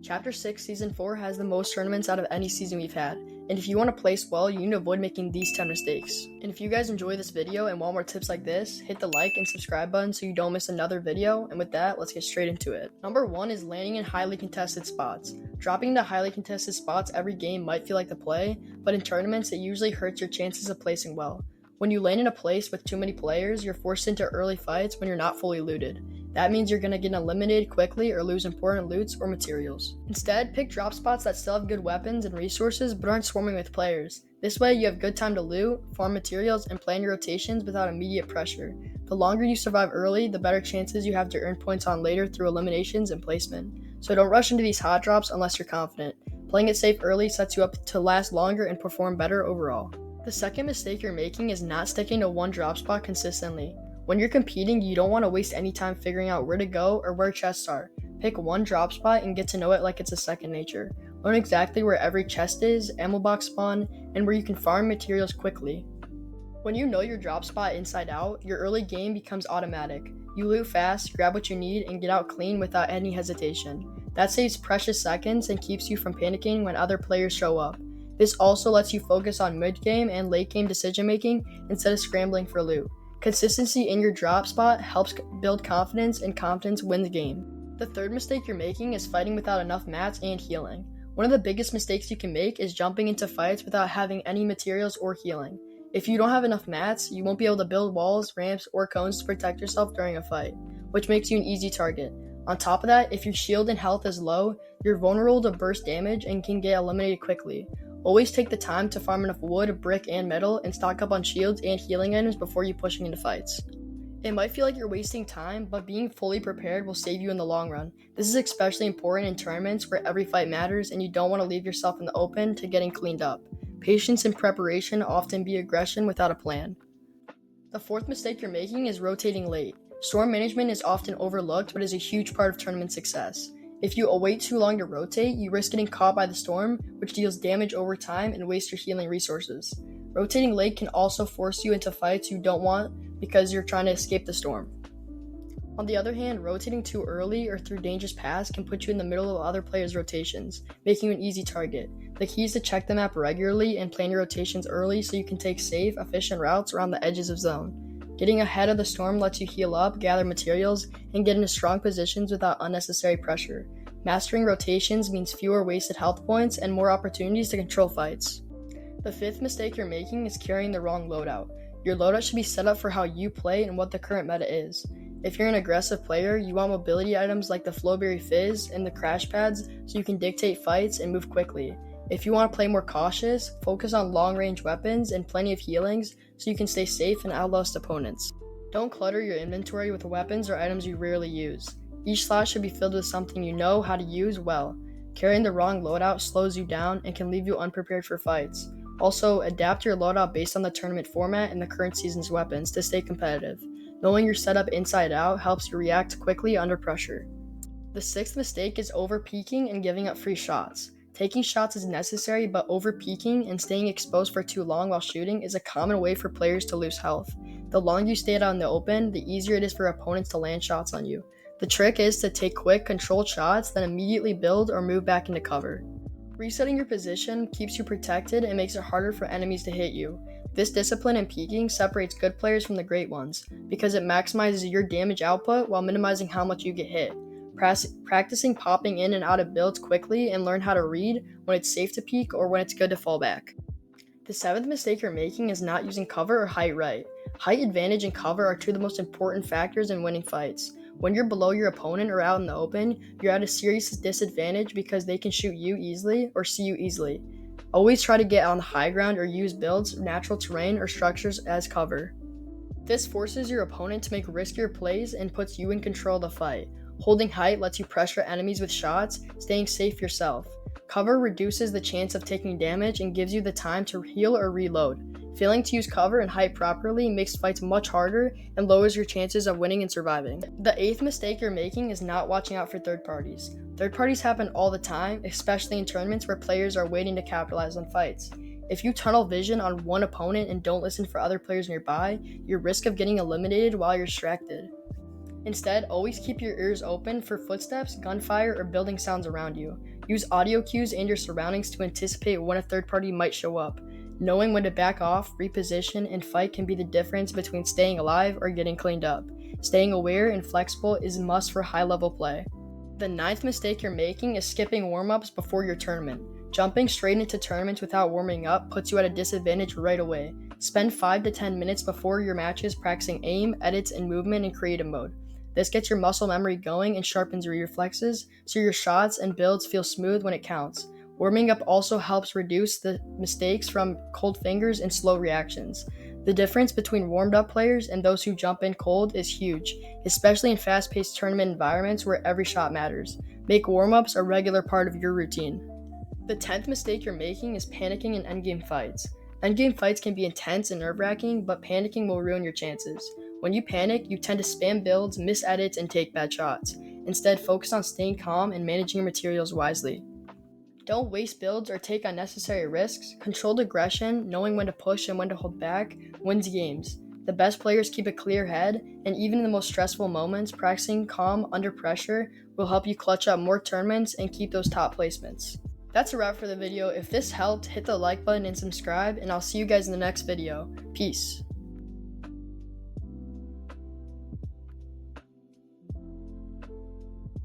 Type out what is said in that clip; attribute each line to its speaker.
Speaker 1: Chapter 6 Season 4 has the most tournaments out of any season we've had, and if you want to place well, you need to avoid making these 10 mistakes. And if you guys enjoy this video and want more tips like this, hit the like and subscribe button so you don't miss another video, and with that, let's get straight into it. Number 1 is landing in highly contested spots. Dropping into highly contested spots every game might feel like the play, but in tournaments it usually hurts your chances of placing well. When you land in a place with too many players, you're forced into early fights when you're not fully looted. That means you're going to get eliminated quickly or lose important loots or materials. Instead, pick drop spots that still have good weapons and resources but aren't swarming with players. This way you have good time to loot, farm materials, and plan your rotations without immediate pressure. The longer you survive early, the better chances you have to earn points on later through eliminations and placement. So don't rush into these hot drops unless you're confident. Playing it safe early sets you up to last longer and perform better overall. The second mistake you're making is not sticking to one drop spot consistently. When you're competing, you don't want to waste any time figuring out where to go or where chests are. Pick one drop spot and get to know it like it's a second nature. Learn exactly where every chest is, ammo box spawn, and where you can farm materials quickly. When you know your drop spot inside out, your early game becomes automatic. You loot fast, grab what you need, and get out clean without any hesitation. That saves precious seconds and keeps you from panicking when other players show up. This also lets you focus on mid-game and late-game decision-making instead of scrambling for loot. Consistency in your drop spot helps build confidence, and confidence wins the game. The third mistake you're making is fighting without enough mats and healing. One of the biggest mistakes you can make is jumping into fights without having any materials or healing. If you don't have enough mats, you won't be able to build walls, ramps, or cones to protect yourself during a fight, which makes you an easy target. On top of that, if your shield and health is low, you're vulnerable to burst damage and can get eliminated quickly. Always take the time to farm enough wood, brick, and metal, and stock up on shields and healing items before you pushing into fights. It might feel like you're wasting time, but being fully prepared will save you in the long run. This is especially important in tournaments where every fight matters and you don't want to leave yourself in the open to getting cleaned up. Patience and preparation often beat aggression without a plan. The fourth mistake you're making is rotating late. Storm management is often overlooked, but is a huge part of tournament success. If you wait too long to rotate, you risk getting caught by the storm, which deals damage over time and wastes your healing resources. Rotating late can also force you into fights you don't want because you're trying to escape the storm. On the other hand, rotating too early or through dangerous paths can put you in the middle of other players' rotations, making you an easy target. The key is to check the map regularly and plan your rotations early so you can take safe, efficient routes around the edges of zone. Getting ahead of the storm lets you heal up, gather materials, and get into strong positions without unnecessary pressure. Mastering rotations means fewer wasted health points and more opportunities to control fights. The fifth mistake you're making is carrying the wrong loadout. Your loadout should be set up for how you play and what the current meta is. If you're an aggressive player, you want mobility items like the Flowberry Fizz and the crash pads so you can dictate fights and move quickly. If you want to play more cautious, focus on long-range weapons and plenty of healings so you can stay safe and outlast opponents. Don't clutter your inventory with weapons or items you rarely use. Each slot should be filled with something you know how to use well. Carrying the wrong loadout slows you down and can leave you unprepared for fights. Also, adapt your loadout based on the tournament format and the current season's weapons to stay competitive. Knowing your setup inside out helps you react quickly under pressure. The sixth mistake is over-peeking and giving up free shots. Taking shots is necessary, but over-peeking and staying exposed for too long while shooting is a common way for players to lose health. The longer you stay out in the open, the easier it is for opponents to land shots on you. The trick is to take quick, controlled shots, then immediately build or move back into cover. Resetting your position keeps you protected and makes it harder for enemies to hit you. This discipline in peeking separates good players from the great ones, because it maximizes your damage output while minimizing how much you get hit. Practicing popping in and out of builds quickly and learn how to read when it's safe to peek or when it's good to fall back. The seventh mistake you're making is not using cover or height right. Height advantage and cover are two of the most important factors in winning fights. When you're below your opponent or out in the open, you're at a serious disadvantage because they can shoot you easily or see you easily. Always try to get on the high ground or use builds, natural terrain, or structures as cover. This forces your opponent to make riskier plays and puts you in control of the fight. Holding height lets you pressure enemies with shots, staying safe yourself. Cover reduces the chance of taking damage and gives you the time to heal or reload. Failing to use cover and height properly makes fights much harder and lowers your chances of winning and surviving. The eighth mistake you're making is not watching out for third parties. Third parties happen all the time, especially in tournaments where players are waiting to capitalize on fights. If you tunnel vision on one opponent and don't listen for other players nearby, your risk of getting eliminated while you're distracted. Instead, always keep your ears open for footsteps, gunfire, or building sounds around you. Use audio cues and your surroundings to anticipate when a third party might show up. Knowing when to back off, reposition, and fight can be the difference between staying alive or getting cleaned up. Staying aware and flexible is a must for high-level play. The ninth mistake you're making is skipping warm-ups before your tournament. Jumping straight into tournaments without warming up puts you at a disadvantage right away. Spend 5 to 10 minutes before your matches practicing aim, edits, and movement in creative mode. This gets your muscle memory going and sharpens your reflexes, so your shots and builds feel smooth when it counts. Warming up also helps reduce the mistakes from cold fingers and slow reactions. The difference between warmed-up players and those who jump in cold is huge, especially in fast-paced tournament environments where every shot matters. Make warm-ups a regular part of your routine. The 10th mistake you're making is panicking in endgame fights. Endgame fights can be intense and nerve-wracking, but panicking will ruin your chances. When you panic, you tend to spam builds, miss edits, and take bad shots. Instead, focus on staying calm and managing your materials wisely. Don't waste builds or take unnecessary risks. Controlled aggression, knowing when to push and when to hold back, wins games. The best players keep a clear head, and even in the most stressful moments, practicing calm under pressure will help you clutch up more tournaments and keep those top placements. That's a wrap for the video. If this helped, hit the like button and subscribe, and I'll see you guys in the next video. Peace.